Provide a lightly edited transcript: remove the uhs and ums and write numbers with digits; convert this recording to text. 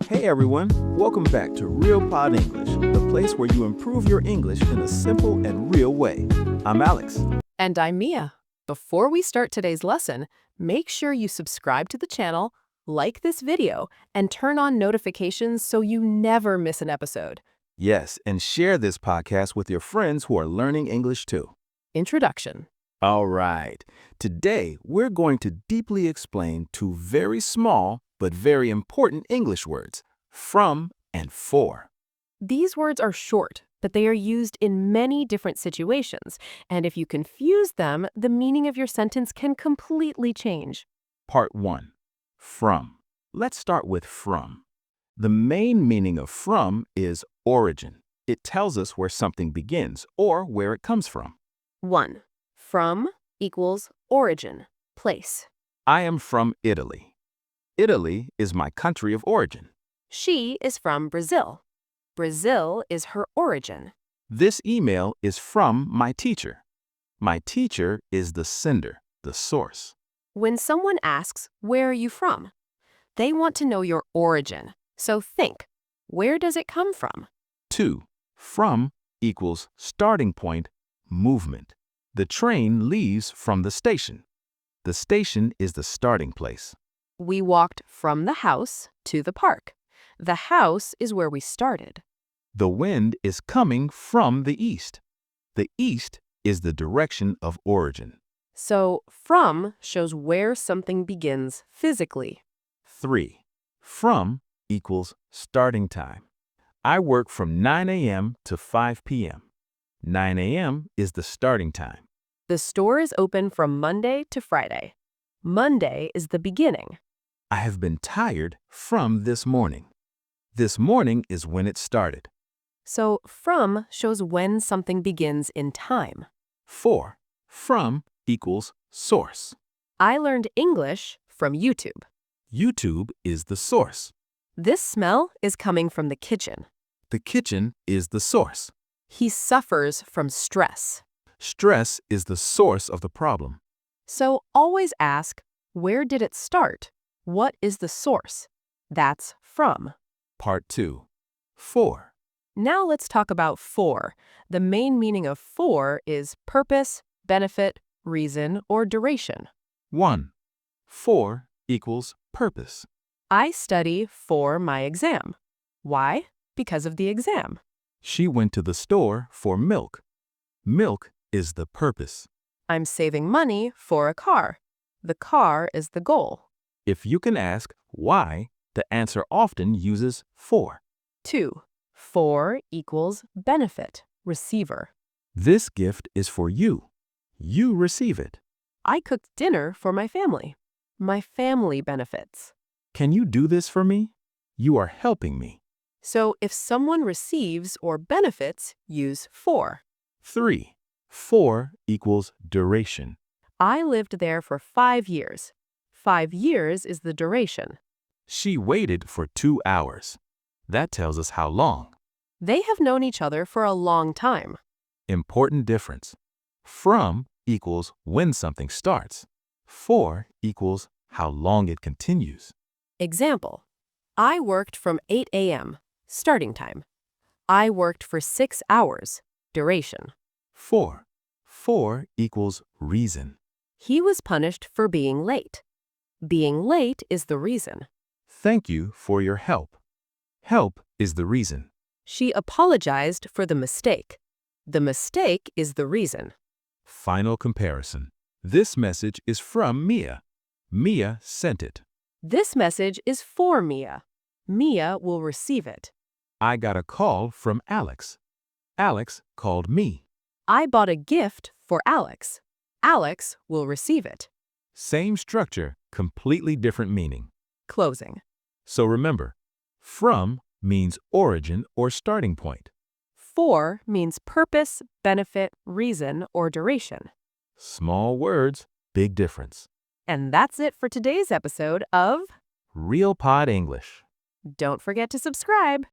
Hey everyone, welcome back to Real PodEnglish, the place where you improve your English in a simple and real way. I'm Alex. And I'm Mia. Before we start today's lesson, make sure you subscribe to the channel, like this video, and turn on notifications so you never miss an episode. Yes, and share this podcast with your friends who are learning English too. Introduction. All right, today we're going to deeply explain two very small but very important English words, from and for. These words are short, but they are used in many different situations, and if you confuse them, the meaning of your sentence can completely change. Part 1. From. Let's start with from. The main meaning of from is origin. It tells us where something begins or where it comes from. 1. From equals origin, place. I am from Italy. Italy is my country of origin. She is from Brazil. Brazil is her origin. This email is from my teacher. My teacher is the sender, the source. When someone asks, "Where are you from?" they want to know your origin. So think, where does it come from? 2. From equals starting point, movement. The train leaves from the station. The station is the starting place. We walked from the house to the park. The house is where we started. The wind is coming from the east. The east is the direction of origin. So from shows where something begins physically. 3. From equals starting time. I work from 9 a.m. to 5 p.m. 9 a.m. is the starting time. The store is open from Monday to Friday. Monday is the beginning. I have been tired from this morning. This morning is when it started. So from shows when something begins in time. 4. From equals source. I learned English from YouTube. YouTube is the source. This smell is coming from the kitchen. The kitchen is the source. He suffers from stress. Stress is the source of the problem. So always ask, where did it start? What is the source? That's from. Part 2. For. Now let's talk about for. The main meaning of for is purpose, benefit, reason, or duration. 1. For equals purpose. I study for my exam. Why? Because of the exam. She went to the store for milk. Milk is the purpose. I'm saving money for a car. The car is the goal. If you can ask why, the answer often uses for. 2. For equals benefit, receiver. This gift is for you. You receive it. I cooked dinner for my family. My family benefits. Can you do this for me? You are helping me. So if someone receives or benefits, use for. 3. For equals duration. I lived there for 5 years. 5 years is the duration. She waited for 2 hours. That tells us how long. They have known each other for a long time. Important difference. From equals when something starts. For equals how long it continues. Example, I worked from 8 a.m., starting time. I worked for 6 hours, duration. 4. For equals reason. He was punished for being late. Being late is the reason. Thank you for your help. Help is the reason. She apologized for the mistake. The mistake is the reason. Final comparison. This message is from Mia. Mia sent it. This message is for Mia. Mia will receive it. I got a call from Alex. Alex called me. I bought a gift for Alex. Alex will receive it. Same structure, completely different meaning. Closing. So remember, from means origin or starting point. For means purpose, benefit, reason, or duration. Small words, big difference. And that's it for today's episode of Real PodEnglish. Don't forget to subscribe.